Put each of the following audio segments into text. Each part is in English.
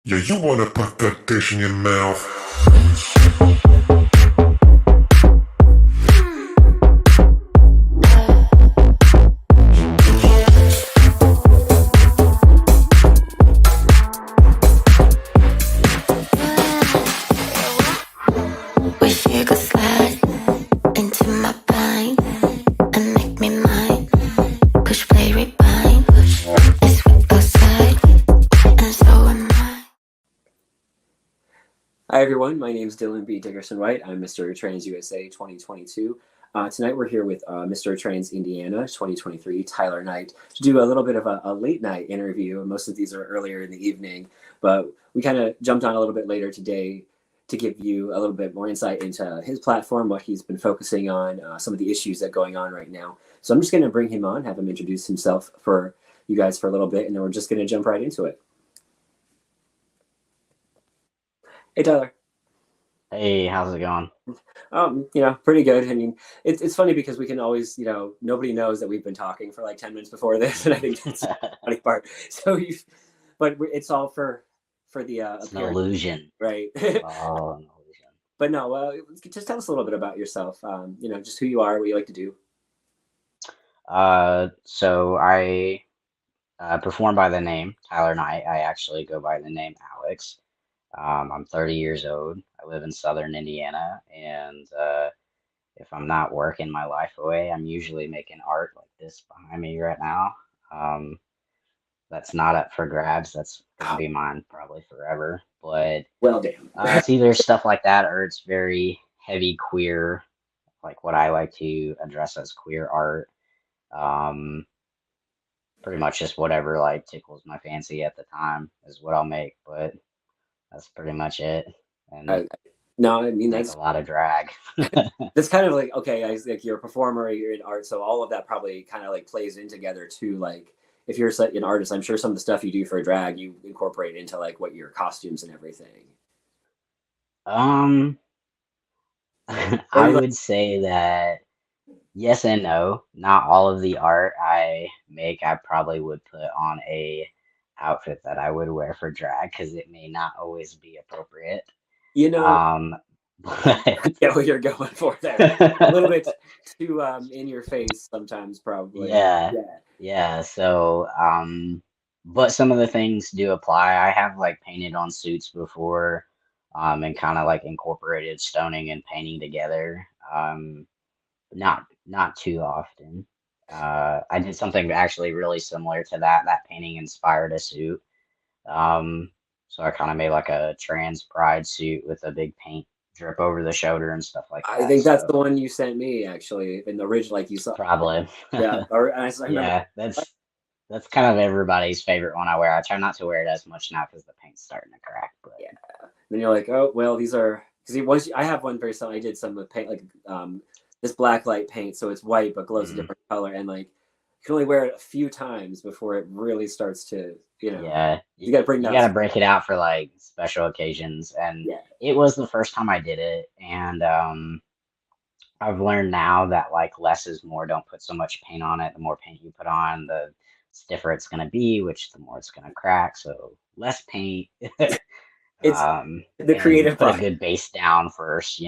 Yeah, you wanna put that dish in your mouth. Wish you could slide into my mind and make me mine. Push play rewind. Let's whip outside, and so am I. Hi, everyone. My name is Dylan B. Dickerson White. I'm Mr. Trans USA 2022. Tonight, we're here with Mr. Trans Indiana 2023, Tyler Knight, to do a little bit of a late night interview. Most of these are earlier in the evening, but we kind of jumped on a little bit later today to give you a little bit more insight into his platform, what he's been focusing on, some of the issues that are going on right now. So I'm just going to bring him on, have him introduce himself for you guys for a little bit, and then we're just going to jump right into it. Hey, Tyler. Hey, how's it going? Pretty good. I mean, it's funny because we can always, nobody knows that we've been talking for like 10 minutes before this, and I think that's the funny part. So but it's all for the It's an appearance, illusion. right? Oh, an illusion. But no, just tell us a little bit about yourself. Just who you are, what you like to do. So I perform by the name Tyler Knight. I actually go by the name Alex. I'm 30 years old. I live in Southern Indiana, and if I'm not working my life away, I'm usually making art like this behind me right now. Um, that's not up for grabs. That's gonna Oh, be mine probably forever. But well, damn. it's either stuff like that or it's very heavy queer, like what I like to address as queer art. Um, Pretty much just whatever like tickles my fancy at the time is what I'll make, but that's pretty much it. And I, no, I mean make a lot of drag. that's kind of like okay, like you're a performer, you're in art, so all of that probably kind of like plays in together too. Like if you're an artist, I'm sure some of the stuff you do for drag you incorporate into like what your costumes and everything. Um, Or I you like, would say that yes and no. Not all of the art I make, I probably would put on a outfit that I would wear for drag because it may not always be appropriate. you know, Um, I but get what you're going for there. A little bit too in your face sometimes, probably. yeah, Yeah. yeah. So, but some of the things do apply. I have like painted on suits before, and kind of like incorporated stoning and painting together. Not too often. I did something actually really similar to that. That painting inspired a suit. Um, so I kind of made like a trans pride suit with a big paint drip over the shoulder and stuff like I that. think that's the So one you sent me actually in the original, like you saw. probably. Yeah, or I remember. Yeah, that's kind of everybody's favorite one I wear. I try not to wear it as much now because the paint's starting to crack. But Yeah. Then you're like, oh well, these are because once I have one very similar. I did some with paint like this black light paint, so it's white but glows a mm, different color, and like you can only wear it a few times before it really starts to, yeah, you got to bring you down. got to break it out for like special occasions. And Yeah, it was the first time I did it, and I've learned now that like less is more. Don't put so much paint on it. The more paint you put on, the stiffer it's gonna be, which the more it's gonna crack. So less paint. it's the And creative put a process. good base down first,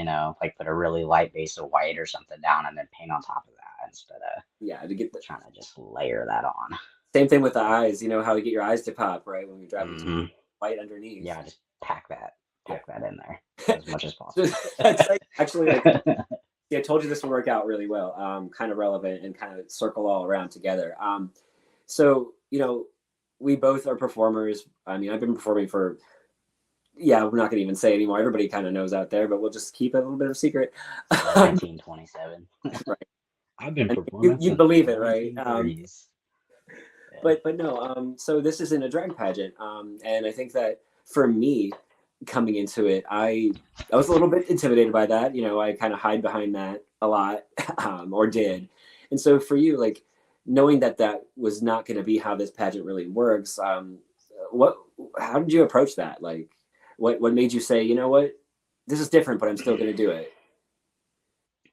like put a really light base of white or something down and then paint on top of that instead of Yeah, to get the trying to just layer that on. same thing with the eyes. You know how you get your eyes to pop right when you're driving to hmm white underneath. Yeah, just pack that, Yeah, pack that in there as much as so possible. that's like actually like yeah, I told you this will work out really well. Kind of relevant and kind of circle all around together. So we both are performers. I mean, I've been performing for yeah, we're not gonna even say anymore. Everybody kind of knows out there, but we'll just keep it a little bit of a secret. Since 1927. Right. I've been And you performing you'd since the believe it, right? 1930s. Yeah. But no. So this isn't a drag pageant, and I think that for me, coming into it, I was a little bit intimidated by that. I kind of hide behind that a lot, or did. And so for you, like knowing that that was not going to be how this pageant really works, what, how did you approach that? Like, what made you say, you know what, this is different, but I'm still going to do it?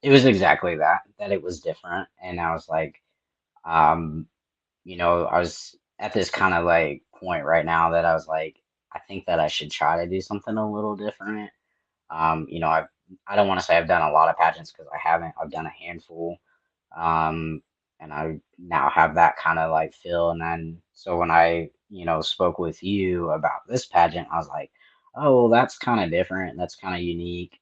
It was exactly that, that it was different. And I was like, um, I was at this kind of like point right now that I was like, I think that I should try to do something a little different. You know, I don't want to say I've done a lot of pageants because I haven't. I've done a handful, um, and I now have that kind of like feel. And then so when I, spoke with you about this pageant, I was like, oh, well, that's kind of different. That's kind of unique.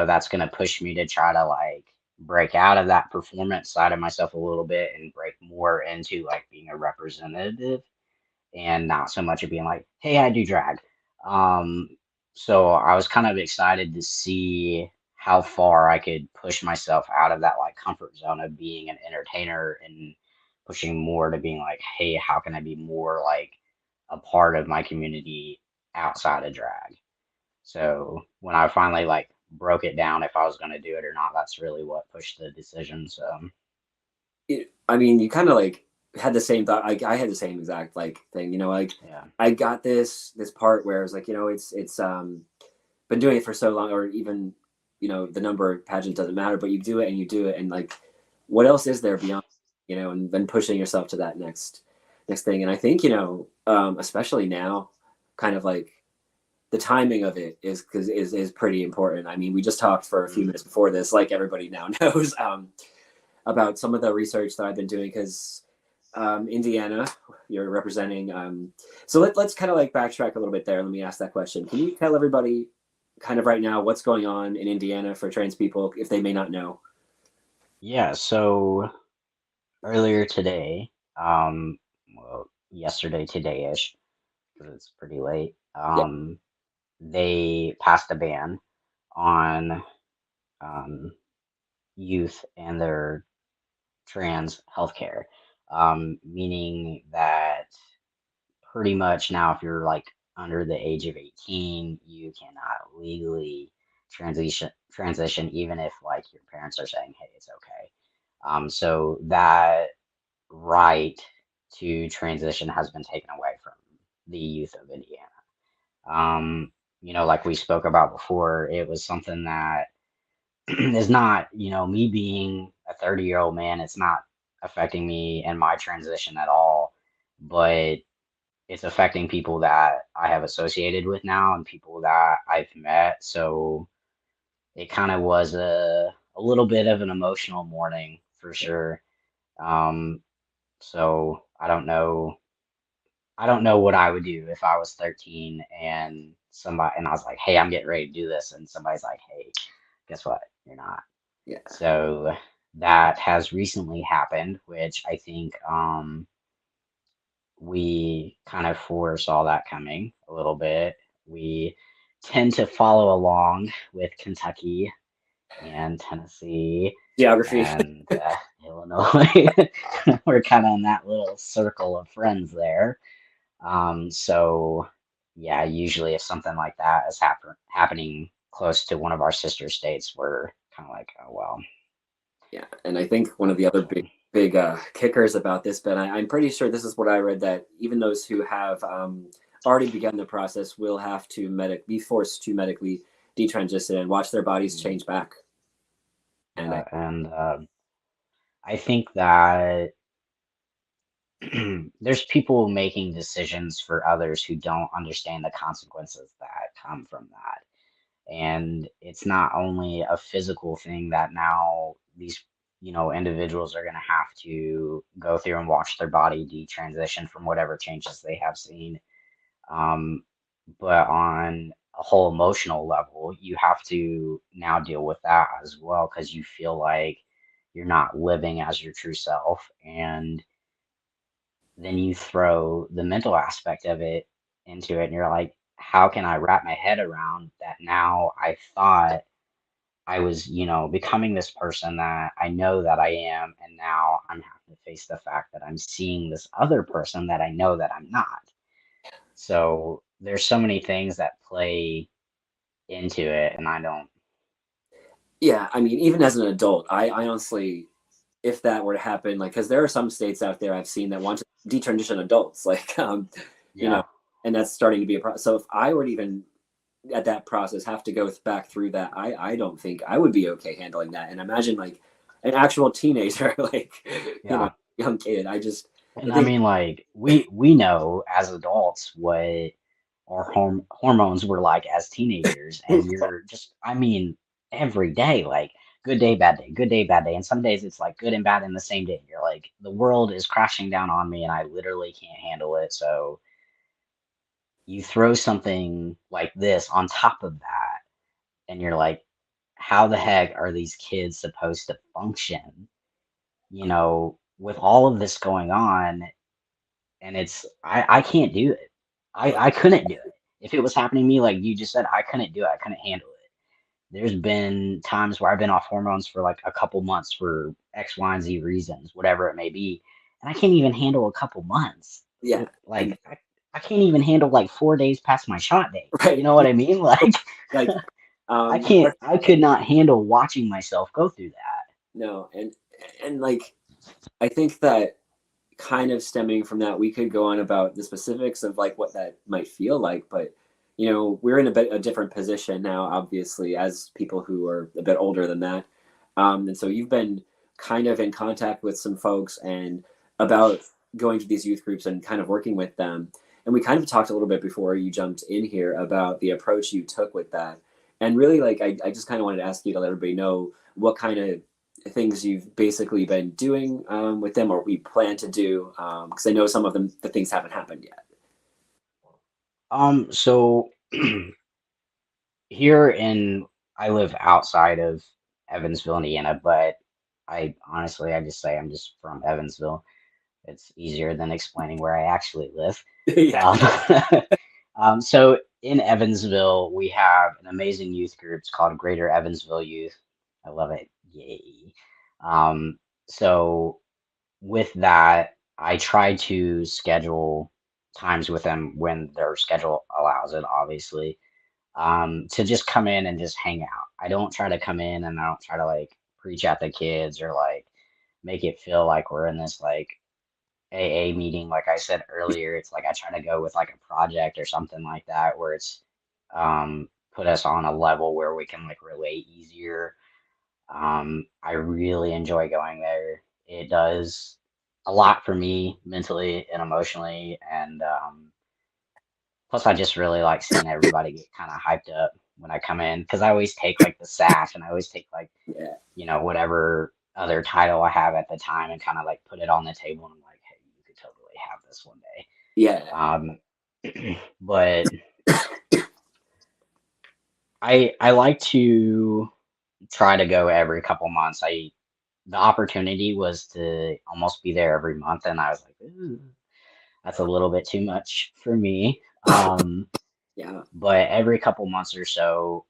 That's gonna push me to try to like break out of that performance side of myself a little bit and break more into like being a representative and not so much of being like, hey, I do drag. Um, so I was kind of excited to see how far I could push myself out of that like comfort zone of being an entertainer and pushing more to being like, hey, how can I be more like a part of my community outside of drag? So when I finally like broke it down if I was going to do it or not, that's really what pushed the decision. So I mean, you kind of like had the same thought. I had the same exact like thing, like yeah, I got this part where it's like, it's been doing it for so long, or even, the number of pageants doesn't matter, but you do it and you do it. And like, what else is there beyond, and then pushing yourself to that next thing. And I think, especially now, kind of like the timing of it is pretty important. I mean, we just talked for a few minutes before this, like everybody now knows, about some of the research that I've been doing, because Indiana, you're representing. So let's kind of like backtrack a little bit there. Let me ask that question. Can you tell everybody kind of right now what's going on in Indiana for trans people if they may not know? yeah. So earlier today, well, yesterday, today-ish, because it's pretty late, Yeah. they passed a ban on um, youth and their trans healthcare, meaning that pretty much now, if you're like under the age of 18, you cannot legally transition, even if like your parents are saying, hey, it's okay. So that right to transition has been taken away from the youth of Indiana. Like we spoke about before, it was something that is not, me being a 30-year-old man, it's not affecting me and my transition at all, but it's affecting people that I have associated with now and people that I've met. So it kind of was a little bit of an emotional morning for sure. Um, so I don't know what I would do if I was 13 and I was like, hey, I'm getting ready to do this. And somebody's like, hey, guess what? You're not. Yeah. So that has recently happened, which I think we kind of foresaw that coming a little bit. We tend to follow along with Kentucky and Tennessee Geography. and Illinois. We're kind of in that little circle of friends there. So yeah, usually if something like that is happening close to one of our sister states, we're kind of like, oh well. Yeah, and I think one of the other big kickers about this, Ben, I'm pretty sure this is what I read, that even those who have already begun the process will have to be forced to medically detransition and watch their bodies change back. And And I think that there's people making decisions for others who don't understand the consequences that come from that. And it's not only a physical thing that now these, individuals are going to have to go through and watch their body detransition from whatever changes they have seen. Um, but on a whole emotional level, you have to now deal with that as well because you feel like you're not living as your true self. And then you throw the mental aspect of it into it, and you're like, how can I wrap my head around that now? I thought I was, becoming this person that I know that I am, and now I'm having to face the fact that I'm seeing this other person that I know that I'm not. So there's so many things that play into it, and I don't. yeah, I mean, even as an adult, I honestly, if that were to happen, like, because there are some states out there I've seen that want to detransition adults, like, Yeah, and that's starting to be a process. So if I were to even at that process have to go back through that, I don't think I would be okay handling that. And imagine like an actual teenager, like, yeah, young kid. And I I think mean, like we know as adults what our hormones were like as teenagers, and you're just, I mean, every day, like good day, bad day, good day, bad day, and some days it's like good and bad in the same day. You're like, the world is crashing down on me, and I literally can't handle it. So you throw something like this on top of that, and you're like, how the heck are these kids supposed to function? With all of this going on, and I can't do it. I couldn't do it. If it was happening to me, like you just said, I couldn't do it. I couldn't handle it. There's been times where I've been off hormones for like a couple months for X, Y, and Z reasons, whatever it may be, and I can't even handle a couple months. yeah, and Like I can't even handle like 4 days past my shot date. You right, know what I mean? Like like I can't. but I could not handle watching myself go through that. no, and like I think that kind of stemming from that, we could go on about the specifics of like what that might feel like, but we're in a different position now, obviously, as people who are a bit older than that. And so you've been kind of in contact with some folks and about going to these youth groups and kind of working with them. And we kind of talked a little bit before you jumped in here about the approach you took with that. And really, like, I just kind of wanted to ask you to let everybody know what kind of things you've basically been doing with them, or we plan to do, because I know some of them, the things haven't happened yet. So here in I live outside of Evansville, Indiana, but I just say I'm just from Evansville. It's easier than explaining where I actually live. Yeah. Um, so in Evansville, we have an amazing youth group. It's called Greater Evansville Youth. I love it. Yay. So with that, I try to schedule times with them when their schedule allows it, obviously, to just come in and just hang out. I don't try to come in and I don't try to like preach at the kids or like make it feel like we're in this like AA meeting. Like I said earlier, it's like I try to go with like a project or something like that where it's put us on a level where we can like relate easier. I really enjoy going there. It does a lot for me mentally and emotionally, and plus I just really like seeing everybody get kind of hyped up when I come in because I always take like the sash and I always take like Yeah. whatever other title I have at the time and kind of like put it on the table and I'm like, hey, you could totally have this one day. Yeah. But I like to try to go every couple months. The opportunity was to almost be there every month, and I was like, ooh, that's a little bit too much for me. Yeah. But every couple months or so,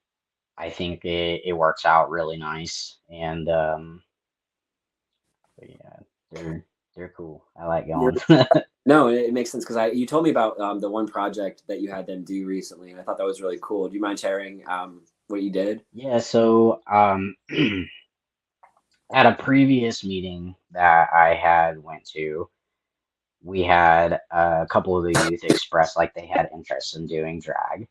I think it works out really nice, and but yeah, they're cool. I like You're, going. no, it makes sense because you told me about the one project that you had them do recently, and I thought that was really cool. Do you mind sharing what you did? Yeah, so at a previous meeting that I had went to, we had a couple of the youth express like they had interest in doing drag.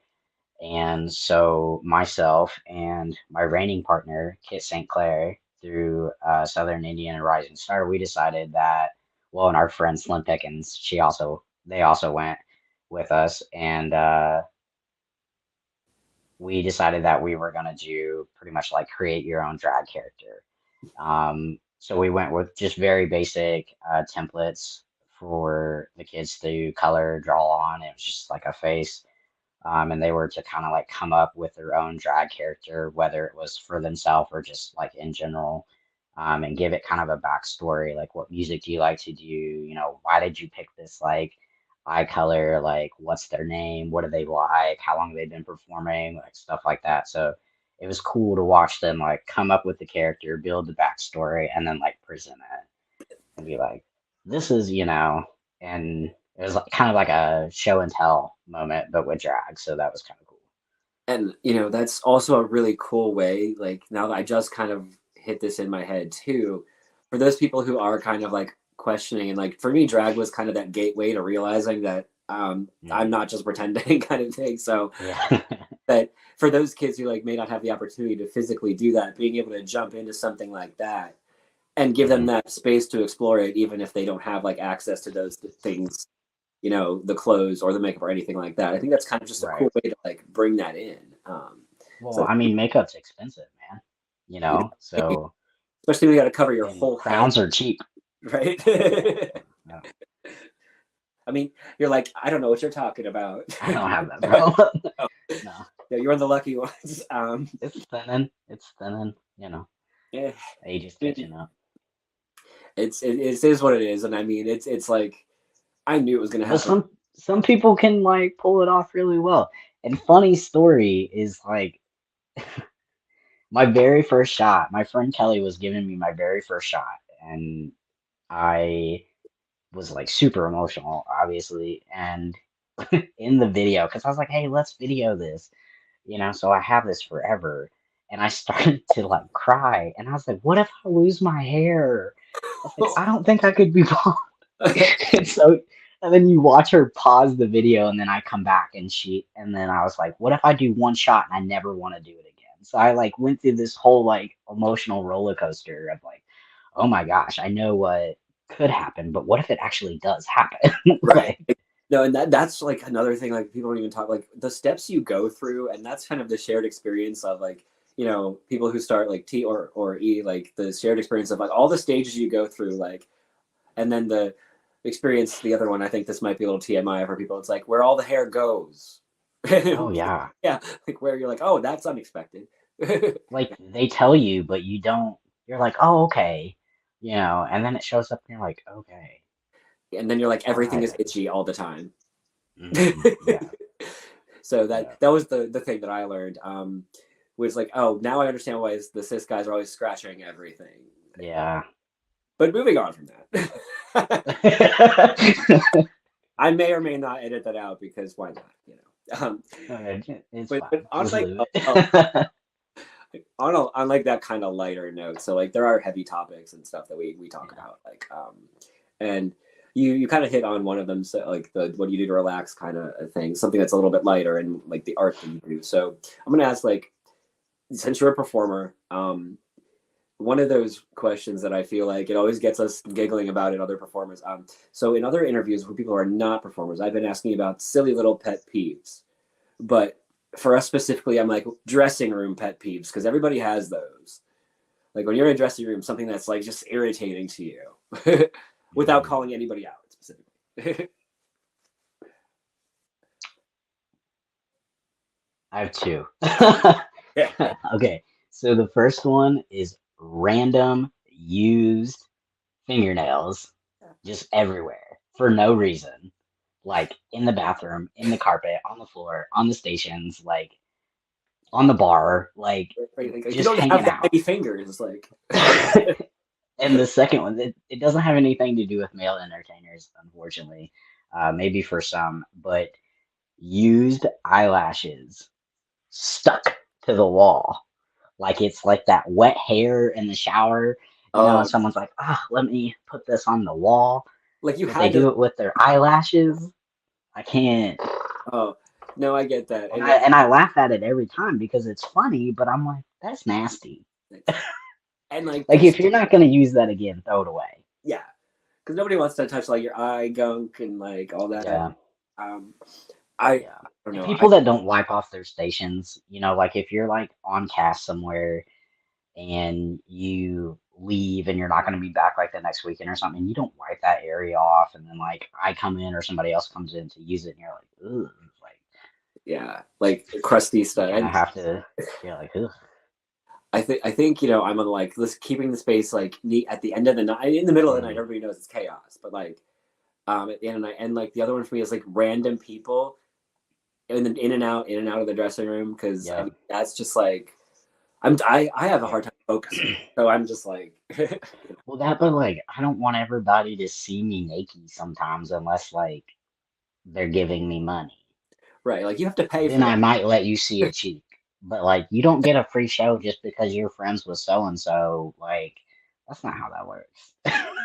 And so myself and my reigning partner, Kit St. Clair, through Southern Indiana Rising Star, we decided that, well, and our friend Slim Pickens, they also went with us, and we decided that we were gonna do pretty much like create your own drag character. So we went with just very basic templates for the kids to color, draw on. It was just like a face. And they were to kind of like come up with their own drag character, whether it was for themselves or just like in general, and give it kind of a backstory, like what music do you like to do? Why did you pick this like eye color? Like, what's their name? What do they like? How long have they been performing? Like stuff like that. So it was cool to watch them like come up with the character, build the backstory, and then like present it and be like, this is, and it was like, kind of like a show and tell moment, but with drag. So that was kind of cool. And that's also a really cool way. Like now that I just kind of hit this in my head too, for those people who are kind of like questioning, and like for me, drag was kind of that gateway to realizing that I'm not just pretending kind of thing. So Yeah. that for those kids who like may not have the opportunity to physically do that, being able to jump into something like that and give them Mhm. that space to explore it, even if they don't have like access to those things, the clothes or the makeup or anything like that. I think that's kind of just a cool Right. way to like bring that in. Well, So I mean, makeup's expensive, man. you know, So especially when you got to cover your and whole head, crowns are cheap. right? No, I mean, you're like, I don't know what you're talking about. I don't have that, bro. Oh, No, yeah, you're the lucky ones. it's thinning. It's thinning. Yeah, Age is I mean, catching up. it is what it is, and I mean, it's like I knew it was gonna But happen. some people can like pull it off really well. And funny story is like my very first shot. My friend Kelly was giving me my very first shot, and I was like super emotional, obviously. And in the video, because I was like, "Hey, let's video this," So I have this forever, and I started to like cry, and I was like, "What if I lose my hair?" I was like, "I don't think I could be bald." And so, and then you watch her pause the video, and then I come back, and then I was like, "What if I do one shot and I never want to do it again?" So I like went through this whole like emotional roller coaster of like, "Oh my gosh, I know what could happen, but what if it actually does happen?" Right. Like, No, and that's like another thing, like people don't even talk like the steps you go through, and that's kind of the shared experience of like, people who start like T or E, like the shared experience of like all the stages you go through, like, and then the experience, the other one, I think this might be a little TMI for people. It's like where all the hair goes. oh yeah, Yeah, like where you're like, oh, that's unexpected. like they tell you, but you don't. You're like, "Oh, okay," and then it shows up, and you're like, "Okay, And then you're like, all everything right is then." itchy all the time. Yeah, So that yeah, that was the thing that I learned. Was like, oh, now I understand why the cis guys are always scratching everything. yeah. But moving on from that, I may or may not edit that out because why not? It's But fine. on Just like leave it. on like that kind of lighter note, so like there are heavy topics and stuff that we talk Yeah. about, like and you kind of hit on one of them, so like the what you do to relax kind of thing, something that's a little bit lighter, and like the art that you do. So I'm gonna ask, like, since you're a performer, one of those questions that I feel like it always gets us giggling about in other performers. So in other interviews with people who are not performers, I've been asking about silly little pet peeves, but for us specifically, I'm like dressing room pet peeves because everybody has those. Like when you're in a dressing room, something that's like just irritating to you, without Mm, calling anybody out specifically. I have two. Yeah. Okay, so the first one is random used fingernails just everywhere for no reason. Like in the bathroom, in the carpet, on the floor, on the stations, like on the bar, like Like, you just don't have hanging that out. many fingers. Like, And the second one, it doesn't have anything to do with male entertainers, unfortunately. Maybe for some, but used eyelashes stuck to the wall. Like it's like that wet hair in the shower, and oh, someone's like, ah, let me put this on the wall, like you but they had to. do it with their eyelashes. I can't. Oh, no, I get that, And and I laugh at it every time because it's funny, but I'm like, that's nasty. like Like there's if you're not gonna use that again, throw it away. yeah, because nobody wants to touch like your eye gunk and like all that. Yeah. Um, I Yeah. don't And know. people that don't wipe off their stations, like if you're like on cast somewhere and you leave and you're not going to be back like the next weekend or something, you don't wipe that area off. And then like I come in or somebody else comes in to use it and you're like, ugh, like Yeah, like crusty you stuff, kind of and have to, you're like, ugh. I think I'm on like this keeping the space like neat at the end of the night. In the middle of the night, Mm, everybody knows it's chaos, but like at the end of the night, and like the other one for me is like random people in and out of the dressing room, because I yeah. mean that's just like I have a hard time focusing, so I'm just like Well, but like, I don't want everybody to see me naked sometimes unless like they're giving me money. right, like you have to pay for Then that. I might let you see a cheek. But like you don't get a free show just because you're friends with so and so. Like that's not how that works.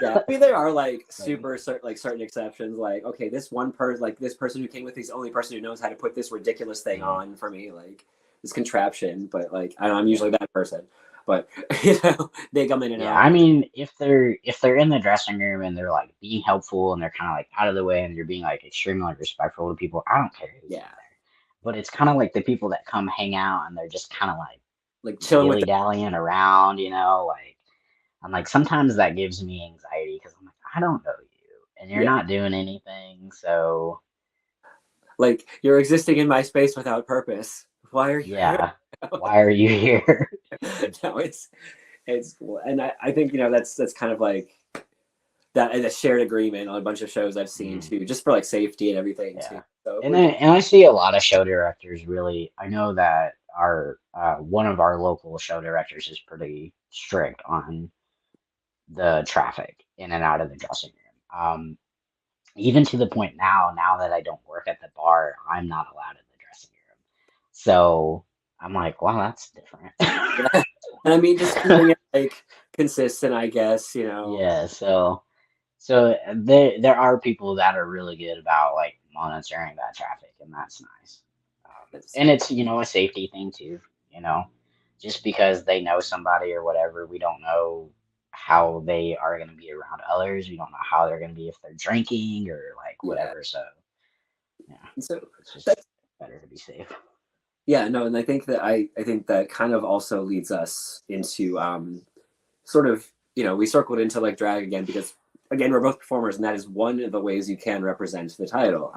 Yeah, I mean there are like Like, like certain exceptions. Like, okay, this one person, like this person who came with, he's the only person who knows how to put this ridiculous thing mm, on for me, like this contraption. But like, I don't know, I'm yeah. usually that person. but they come in and Yeah, out. I mean, if they're in the dressing room and they're like being helpful and they're kind of like out of the way and you're being like extremely like respectful to people, I don't care who's in Yeah, there. But it's kind of like the people that come hang out and they're just kind of like like chilling with dilly dallying around, like I'm like sometimes that gives me anxiety because I'm like I don't know you and you're yeah, not doing anything, so like you're existing in my space without purpose. Why are you here? yeah, why are you here? No, it's cool, and I think that's kind of like that a shared agreement on a bunch of shows I've seen Mm, too, just for like safety and everything too. yeah. So And I see a lot of show directors really. I know that our one of our local show directors is pretty strict on the traffic in and out of the dressing room. Even to the point now that I don't work at the bar, I'm not allowed in the dressing room. So I'm like, wow, that's different. yeah, and I mean just keeping it like consistent, I guess. Yeah, so there are people that are really good about like monitoring that traffic, and that's nice. It's, And it's a safety thing too. You know, just because they know somebody or whatever, we don't know how they are going to be around others. We don't know how they're going to be if they're drinking or like yeah. whatever. So yeah, And so it's just that's better to be safe. yeah, no, and I think that kind of also leads us into sort of we circled into like drag again because again we're both performers and that is one of the ways you can represent the title.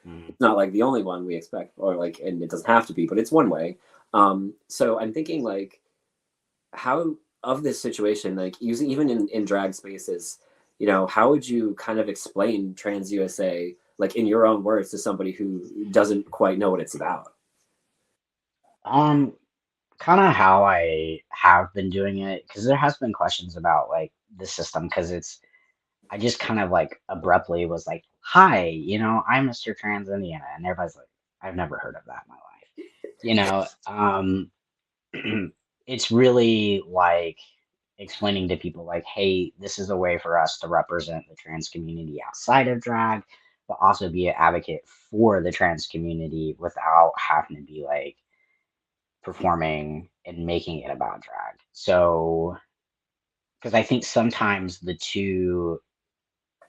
Mm. It's not like the only one we expect or like and it doesn't have to be, but it's one way. So I'm thinking like how of this situation like using even in drag spaces, how would you kind of explain Trans USA like in your own words to somebody who doesn't quite know what it's about? Um, Kind of how I have been doing it because there has been questions about like the system because I just kind of like abruptly was like, "Hi, I'm Mr. Trans Indiana," and everybody's like, "I've never heard of that in my life." You know, it's really like explaining to people like, "Hey, this is a way for us to represent the trans community outside of drag, but also be an advocate for the trans community without having to be like performing and making it about drag." So, because I think sometimes the two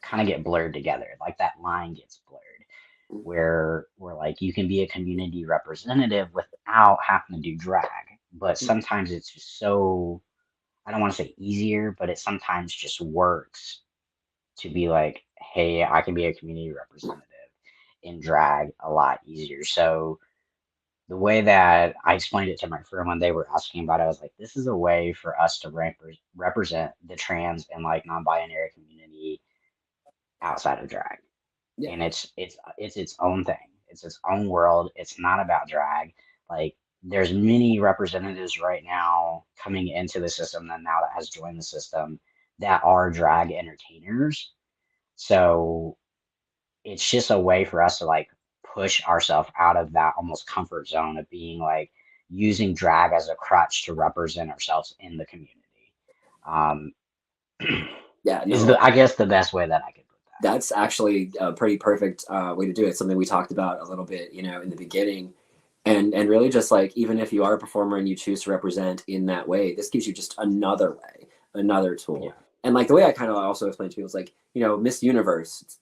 kind of get blurred together. Like that line gets blurred where we're like you can be a community representative without having to do drag. But sometimes it's just so I don't want to say easier, but it sometimes just works to be like, hey, I can be a community representative in drag a lot easier. So the way that I explained it to my friend when they were asking about it, I was like, this is a way for us to represent the trans and like non-binary community outside of drag. Yeah, And it's its own thing. It's its own world. It's not about drag. Like there's many representatives right now coming into the system that now that has joined the system that are drag entertainers. So it's just a way for us to like push ourselves out of that almost comfort zone of being like using drag as a crutch to represent ourselves in the community. Um, yeah, is no, the I guess the best way that I could put that. that's actually a pretty perfect way to do it. Something we talked about a little bit, in the beginning, and really just like even if you are a performer and you choose to represent in that way, this gives you just another way, another tool. Yeah. And like the way I kind of also explain to people is like, Miss Universe,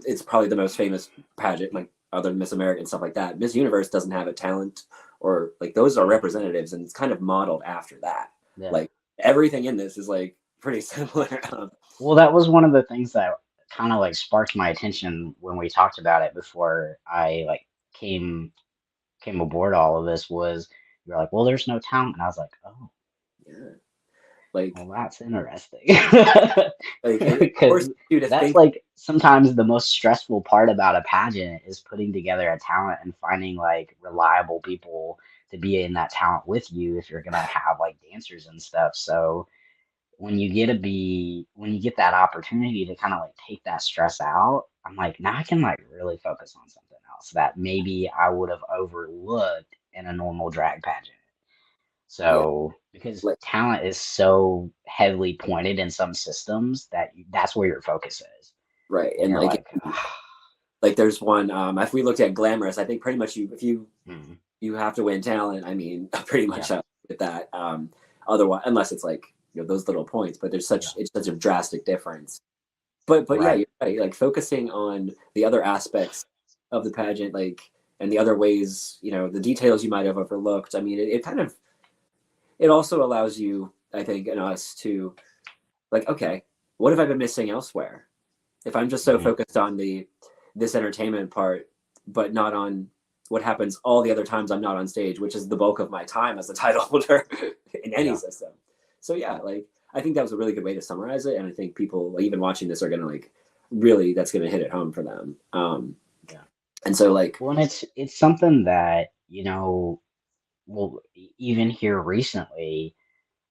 it's probably the most famous pageant, like other than Miss America and stuff like that. Miss Universe doesn't have a talent or like those are representatives, and it's kind of modeled after that. Yeah. Like everything in this is like pretty similar. Well, that was one of the things that kind of like sparked my attention when we talked about it before I like came aboard all of this was you're like, well, there's no talent. And I was like, oh, Yeah. Like well, that's interesting. like it Because forces you to that's think. like sometimes the most stressful part about a pageant is putting together a talent and finding like reliable people to be in that talent with you if you're gonna have like dancers and stuff. So when you get that opportunity to kind of like take that stress out, I'm like, now I can like really focus on something else that maybe I would have overlooked in a normal drag pageant. Yeah, So because like talent is so heavily pointed in some systems that that's where your focus is, right, and and you're like like, like there's one. If we looked at glamorous, I think pretty much if you hmm, you have to win talent. I mean, pretty yeah, much with that. Otherwise, unless it's like those little points, but there's Yeah. it's such a drastic difference. But yeah, Right. you're right. Like focusing on the other aspects of the pageant, like and the other ways, the details you might have overlooked. I mean, it kind of it also allows you, I think, and us to like, okay, what have I been missing elsewhere? If I'm just so Mhm. focused on this entertainment part, but not on what happens all the other times I'm not on stage, which is the bulk of my time as a title holder in any Yeah. system. So yeah, like I think that was a really good way to summarize it, and I think people even watching this are gonna like really that's gonna hit it home for them. Yeah. And so like Well, and it's something that, well, even here recently,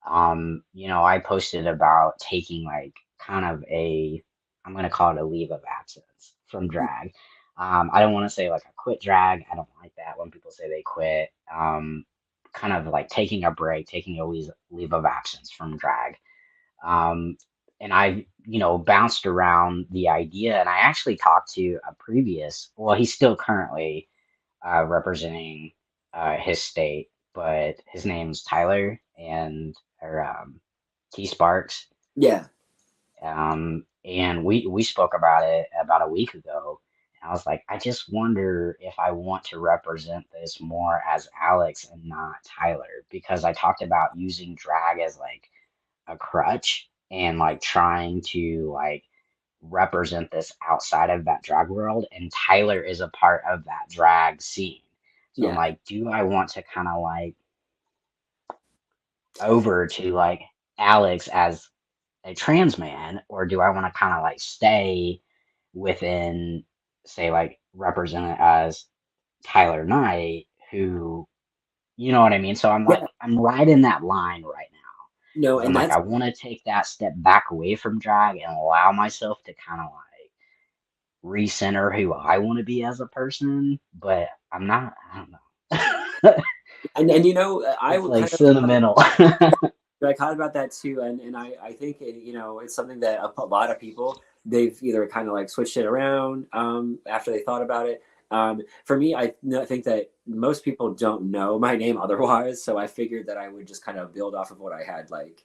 I posted about taking like kind of I'm gonna call it a leave of absence from drag. I don't want to say like I quit drag. I don't like that when people say they quit. Kind of like taking a break, taking a leave of absence from drag. Um, and I, bounced around the idea, and I actually talked to a well, he's still currently representing his state, but his name's Tyler and or T Sparks. yeah, And we spoke about it about a week ago. And I was like, I just wonder if I want to represent this more as Alex and not Tyler, because I talked about using drag as like a crutch and like trying to like represent this outside of that drag world, and Tyler is a part of that drag scene. So I'm yeah, like, do I want to kind of like over to like Alex as a trans man, or do I want to kind of like stay within, say, like represent it as Tyler Knight, who, you know what I mean? So I'm like, yeah. I'm right in that line right now. No, Because I'm and like, that's I want to take that step back away from drag and allow myself to kind of like recenter who I want to be as a person, but I'm not, I don't know. and I It's would like kind of sentimental. I thought about that too, and I think it's something that a lot of people they've either kind of like switched it around after they thought about it. For me, think that most people don't know my name otherwise, so I figured that I would just kind of build off of what I had like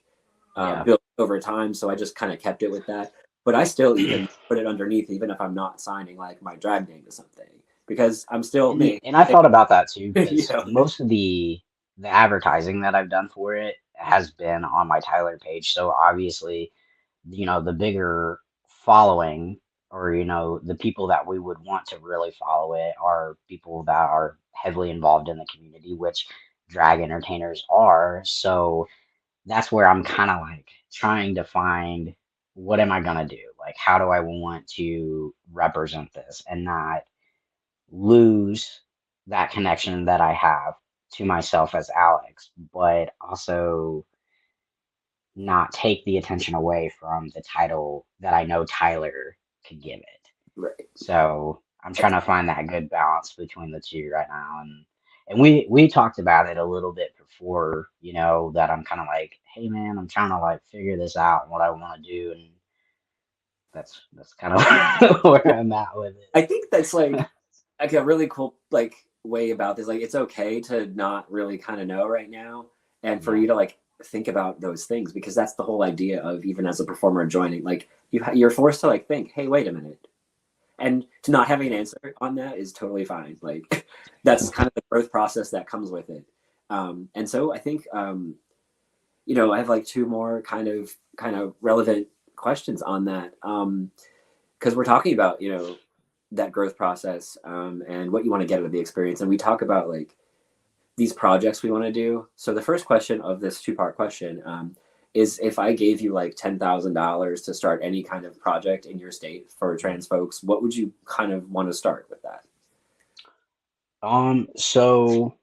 Yeah. built over time. So I just kind of kept it with that. But I still even put it underneath, even if I'm not signing like my drag name to something, because I'm still me. And I thought about that too, you because know, most of the advertising that I've done for it has been on my Tyler page. So obviously, the bigger following, or the people that we would want to really follow it are people that are heavily involved in the community, which drag entertainers are. So that's where I'm kind of like trying to find, what am I gonna do? Like, how do I want to represent this and not lose that connection that I have to myself as Alex, but also not take the attention away from the title that I know Tyler could give it. right? So I'm trying to find that good balance between the two right now. And we talked about it a little bit before, that I'm kind of like, hey man, I'm trying to like figure this out and what I want to do, and that's kind of where I'm at with I it. think that's like a really cool like way about this. Like it's okay to not really kind of know right now, and for Yeah. you to like think about those things because that's the whole idea of even as a performer joining. Like you're forced to like think, hey, wait a minute, and to not having an answer on that is totally fine. Like that's kind of the growth process that comes with it. And so I think I have like two more kind of relevant questions on that. Because we're talking about that growth process and what you want to get out of the experience, and we talk about like these projects we want to do. So the first question of this two-part question is if I gave you like $10,000 to start any kind of project in your state for trans folks, what would you kind of want to start with that? So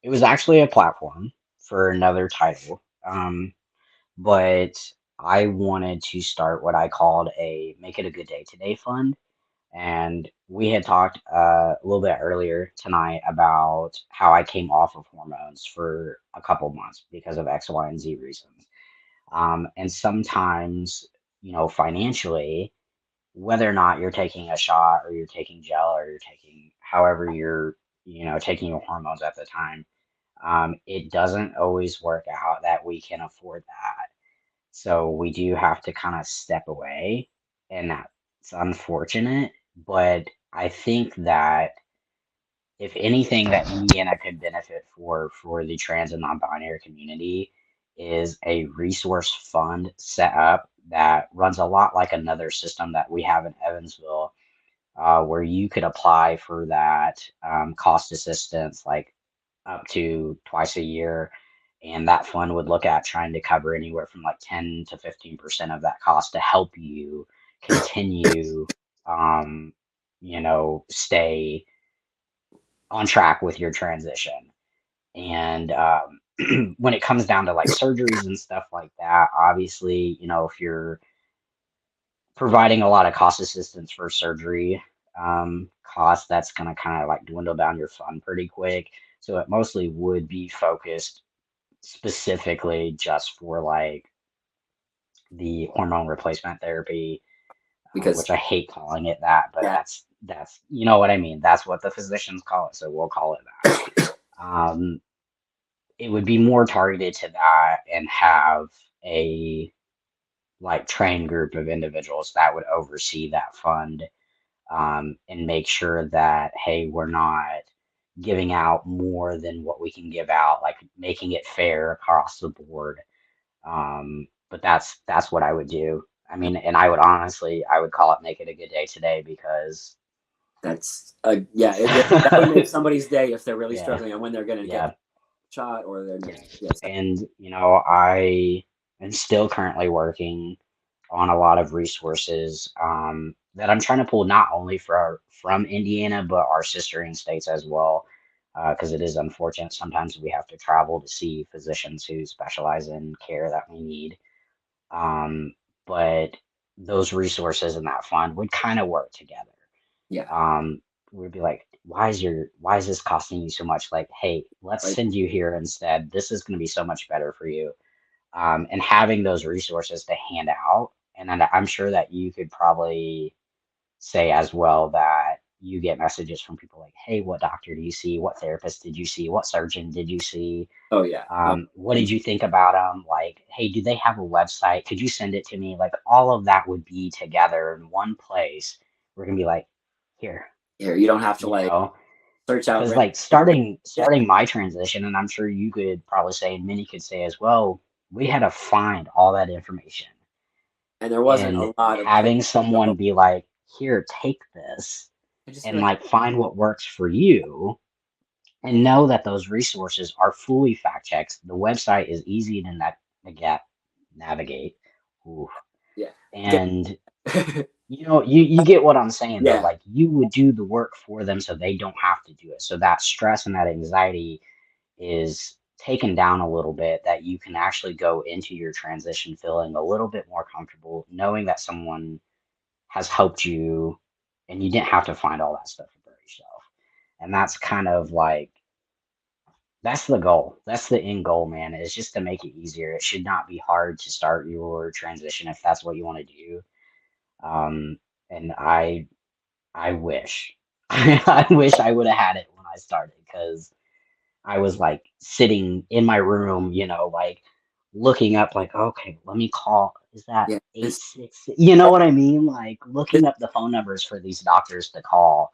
it was actually a platform for another title. But I wanted to start what I called a Make It a Good Day Today fund. And we had talked a little bit earlier tonight about how I came off of hormones for a couple months because of X, Y, and Z reasons. And sometimes, financially, whether or not you're taking a shot or you're taking gel or you're taking however you're, taking your hormones at the time, It doesn't always work out that we can afford that. So we do have to kind of step away, and that's unfortunate. But I think that if anything that Indiana could benefit for the trans and non-binary community is a resource fund set up that runs a lot like another system that we have in Evansville, where you could apply for that cost assistance like up to twice a year. And that fund would look at trying to cover anywhere from like 10 to 15% of that cost to help you continue, um, stay on track with your transition. And when it comes down to like surgeries and stuff like that, obviously, if you're providing a lot of cost assistance for surgery costs, that's going to kind of like dwindle down your fund pretty quick. So it mostly would be focused specifically just for like the hormone replacement therapy, Because which I hate calling it that, but yeah, that's what I mean. That's what the physicians call it, so we'll call it that. Um, it would be more targeted to that and have a like trained group of individuals that would oversee that fund, and make sure that, hey, we're not giving out more than what we can give out, like making it fair across the board. But that's what I would do. I mean, and I would call it make it a good day today because that's yeah, that would make somebody's day if they're really yeah, struggling on when they're going to get yeah, the shot or their yeah. yes. And I am still currently working on a lot of resources that I'm trying to pull not only from Indiana but our sistering states as well, because it is unfortunate sometimes we have to travel to see physicians who specialize in care that we need. Um, but those resources in that fund would kind of work together. Yeah, We'd be like, why is this costing you so much? Like, hey, let's like send you here instead. This is going to be so much better for you. And having those resources to hand out. And then I'm sure that you could probably say as well that you get messages from people like, hey, what doctor do you see? What therapist did you see? What surgeon did you see? oh yeah, What and did you think about them? Like, hey, do they have a website? Could you send it to me? Like, all of that would be together in one place. We're gonna be like, here, here you don't have to you like know, search out because random like information. Yeah, starting my transition, and I'm sure you could probably say, and many could say as well, we had to find all that information, and there wasn't and a lot of places having to go. someone be like, here, take this, I just feel and like like find what works for you, and know that those resources are fully fact checked. The website is easy to navigate. Ooh. yeah, And you get what I'm saying though. yeah, Like you would do the work for them so they don't have to do it. So that stress and that anxiety is taken down a little bit, that you can actually go into your transition feeling a little bit more comfortable, knowing that someone has helped you and you didn't have to find all that stuff for yourself. And that's kind of like that's the goal. That's the end goal, man. Is just to make it easier. It should not be hard to start your transition if that's what you want to do. Um, and I wish, I wish I would have had it when I started because I was like sitting in my room, like looking up, like, okay, let me call. Is that yeah. eight six? You know what I mean? Like This looking up the phone numbers for these doctors to call.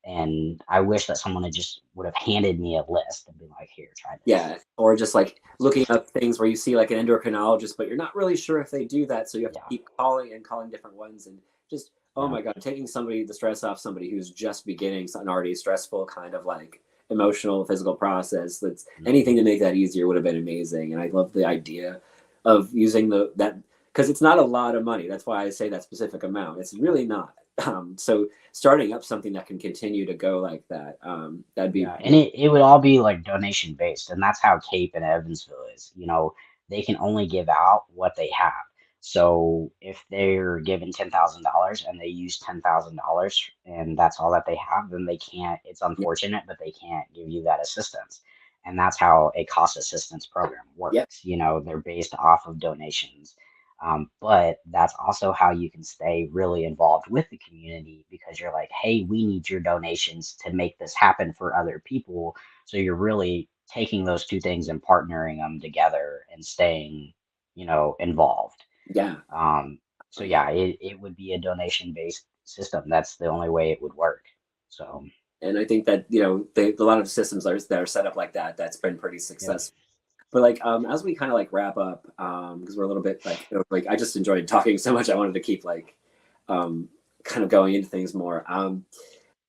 And I wish that someone had just would have handed me a list and been like, here, try this. yeah, or just like looking up things where you see like an endocrinologist, but you're not really sure if they do that, so you have to Yeah, keep calling and calling different ones, and just oh yeah. my god, taking somebody the stress off somebody who's just beginning an already stressful kind of like emotional physical process. That's Mhm. anything to make that easier would have been amazing, and I love the idea of using that because it's not a lot of money. That's why I say that specific amount. It's really not. So starting up something that can continue to go like that, that'd be Yeah, and it would all be like donation based, and that's how Cape and Evansville is. They can only give out what they have. So if they're given $10,000 and they use $10,000 and that's all that they have, then they can't. It's yeah, unfortunate, but they can't give you that assistance. And that's how a cost assistance program yep, works. They're based off of donations. But that's also how you can stay really involved with the community because you're like, hey, we need your donations to make this happen for other people. So you're really taking those two things and partnering them together and staying, involved. Yeah. Um, so yeah, it would be a donation based system. That's the only way it would work. So And I think that a lot of systems that are set up like that. That's been pretty yeah. successful. But like as we kind of like wrap up, because we're a little bit like I just enjoyed talking so much. I wanted to keep like kind of going into things more.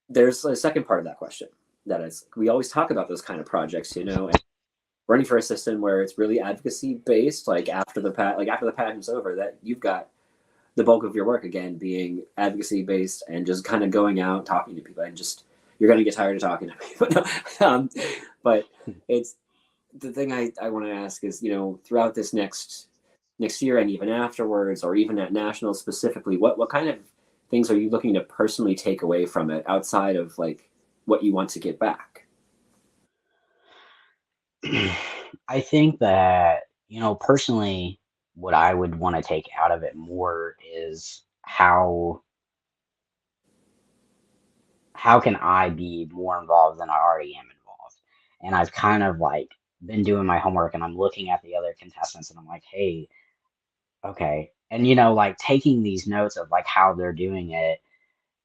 There's a second part of that question that is we always talk about those kind of projects, and running for a system where it's really advocacy based. Like after the pageant's over, that you've got the bulk of your work again being advocacy based and just kind of going out talking to people and just you're going to get tired of talking to people. But it's the thing I want to ask is, throughout this next year and even afterwards, or even at nationals specifically, what kind of things are you looking to personally take away from it outside of like what you want to get back? I think that, personally, what I would want to take out of it more is how can I be more involved than I already am involved? And I've kind of like been doing my homework and I'm looking at the other contestants and I'm like, hey, okay. And like taking these notes of like how they're doing it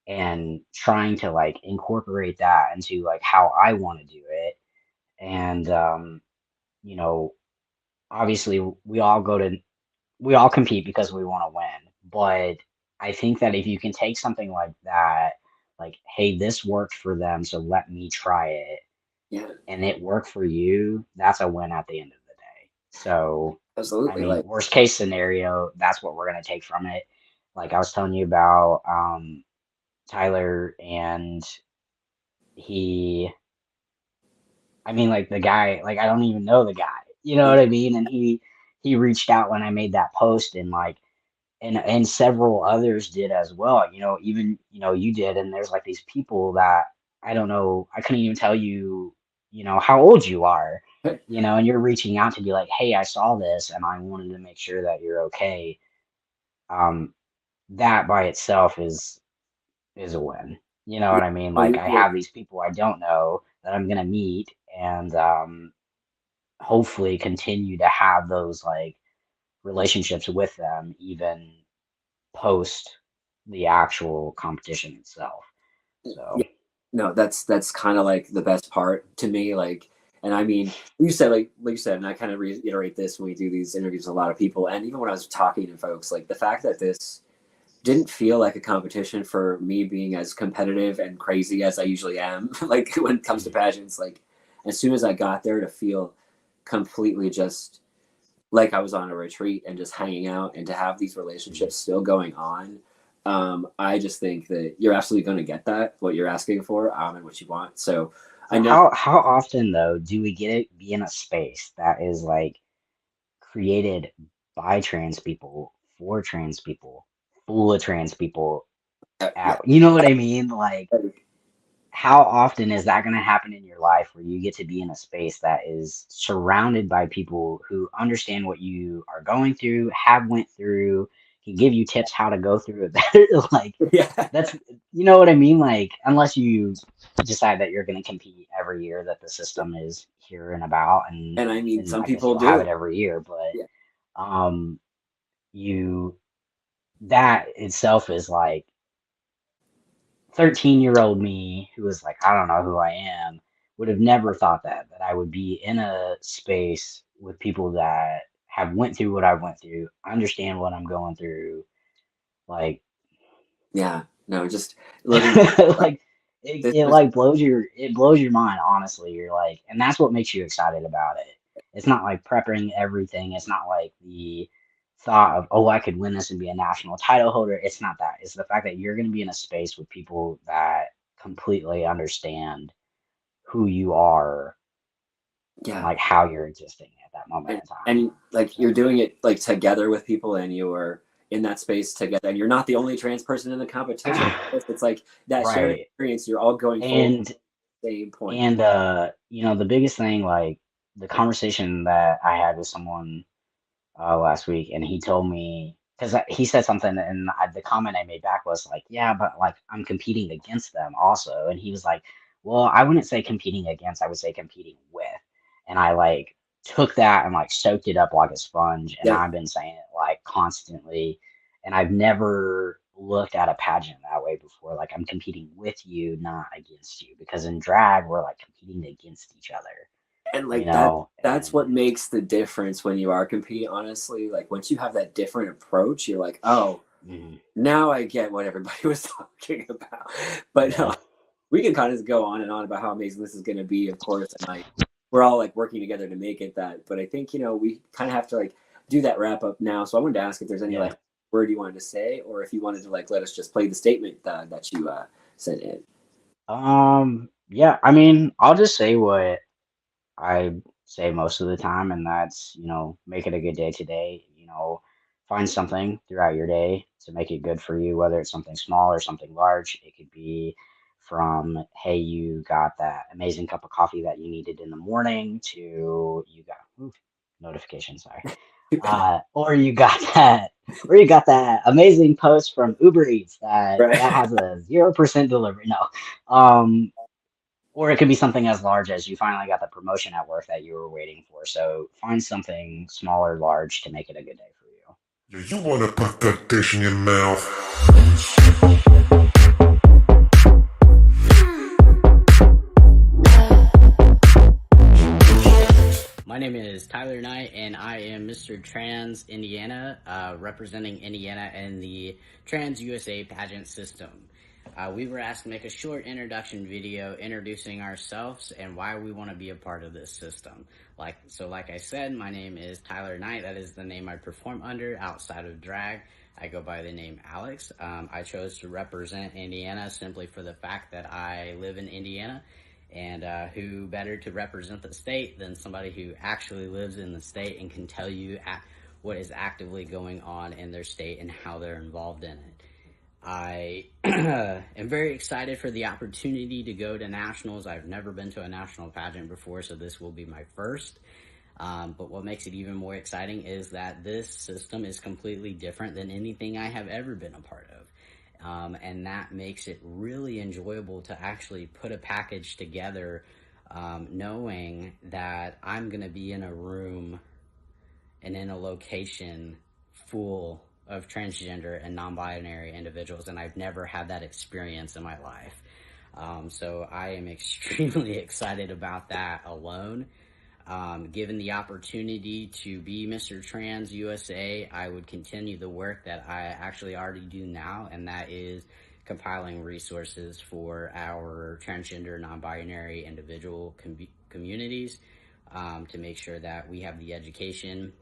and trying to like incorporate that into like how I want to do it. And you know, obviously we all compete because we want to win. But I think that if you can take something like that, like, hey, this worked for them, so let me try it, Yeah, and it worked for you, that's a win at the end of the day. So, I absolutely. mean, Like, worst case scenario, that's what we're gonna take from it. Like I was telling you about Tyler, and he, I mean, like the guy, like I don't even know the guy, you know what I mean? And he reached out when I made that post, and like and several others did as well. Even you did, and there's like these people that I don't know, I couldn't even tell you, how old you are, and you're reaching out to be like, hey, I saw this and I wanted to make sure that you're okay. Um, that by itself is a win. You know yeah, what I mean? no, Like I have these people I don't know that I'm gonna meet, and hopefully continue to have those like relationships with them even post the actual competition itself. So yeah, no, that's kind of like the best part to me. Like, and I mean, you said like you said, and I kind of reiterate this when we do these interviews with a lot of people, and even when I was talking to folks, like the fact that this didn't feel like a competition for me being as competitive and crazy as I usually am. Like when it comes to pageants, like as soon as I got there to feel completely just like I was on a retreat and just hanging out and to have these relationships still going on. I just think that you're absolutely going to get that, what you're asking for, and what you want. So I so know, how often though do we get it be in a space that is like created by trans people for trans people, full of trans people yeah, out, you know what I mean? Like how often is that going to happen in your life where you get to be in a space that is surrounded by people who understand what you are going through, have went through, can give you tips how to go through it better? Like yeah. that's, you know what I mean? Like unless you decide that you're going to compete every year that the system is here and about, and And I mean, then some I guess people you'll have do. it every year. But Yeah, um you that itself is like 13-year-old me who was like, I don't know who I am, would have never thought that I would be in a space with people that have went through what I went through, understand what I'm going through, like yeah. No, just looking like like this it was. like blows your mind, honestly. You're like, and that's what makes you excited about it. It's not like prepping everything. It's not like the thought of, oh, I could win this and be a national title holder. It's not that. It's the fact that you're going to be in a space with people that completely understand who you are and Yeah, like how you're existing at that moment and in time. and like So you're doing it like together with people and you're in that space together and you're not the only trans person in the competition. It's like that shared right. experience, you're all going forward And at the same point. and the biggest thing, like the conversation that I had with someone last week, and he told me because he said something, and the comment I made back was like, "Yeah, but like I'm competing against them also," and he was like, "Well, I wouldn't say competing against, I would say competing with," and I like took that and like soaked it up like a sponge. And Yep. I've been saying it like constantly. And I've never looked at a pageant that way before. Like I'm competing with you, not against you. Because in drag, we're like competing against each other, And you like know? that's And what makes the difference when you are competing, honestly. Like once you have that different approach, you're like, oh, mhm, now I get what everybody was talking about. But yeah, we can kind of go on and on about how amazing this is going to be, of course, and like we're all like working together to make it that. But I think we kind of have to like do that wrap up now. So I wanted to ask if there's any yeah. like word you wanted to say, or if you wanted to like let us just play the statement that you sent in. Yeah, I mean, I'll just say what I say most of the time, and that's, make it a good day today. Find something throughout your day to make it good for you, whether it's something small or something large. It could be from, hey, you got that amazing cup of coffee that you needed in the morning to you got notification, sorry. Or you got that, or you got that amazing post from Uber Eats that Right. has a 0% delivery. No. Um, or it could be something as large as you finally got the promotion at work that you were waiting for. So find something small or large to make it a good day for you. Yeah, you wanna put that dish in your mouth. My name is Tyler Knight, and I am Mr. Trans Indiana, representing Indiana in the Trans USA pageant system. We were asked to make a short introduction video introducing ourselves and why we want to be a part of this system. Like I said, my name is Tyler Knight. That is the name I perform under outside of drag. I go by the name Alex. I chose to represent Indiana simply for the fact that I live in Indiana. And who better to represent the state than somebody who actually lives in the state and can tell you what is actively going on in their state and how they're involved in it. I am very excited for the opportunity to go to nationals. I've never been to a national pageant before, so this will be my first. But what makes it even more exciting is that this system is completely different than anything I have ever been a part of. And that makes it really enjoyable to actually put a package together, knowing that I'm going to be in a room and in a location full of transgender and non-binary individuals, and I've never had that experience in my life. So I am extremely excited about that alone. Given the opportunity to be Mr. Trans USA, I would continue the work that I actually already do now, and that is compiling resources for our transgender, non-binary individual communities to make sure that we have the education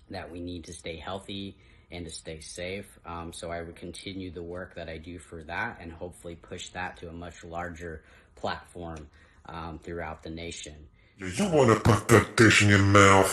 that we need to stay healthy and to stay safe. So I would continue the work that I do for that and hopefully push that to a much larger platform throughout the nation. Yeah, you wanna put that dish in your mouth.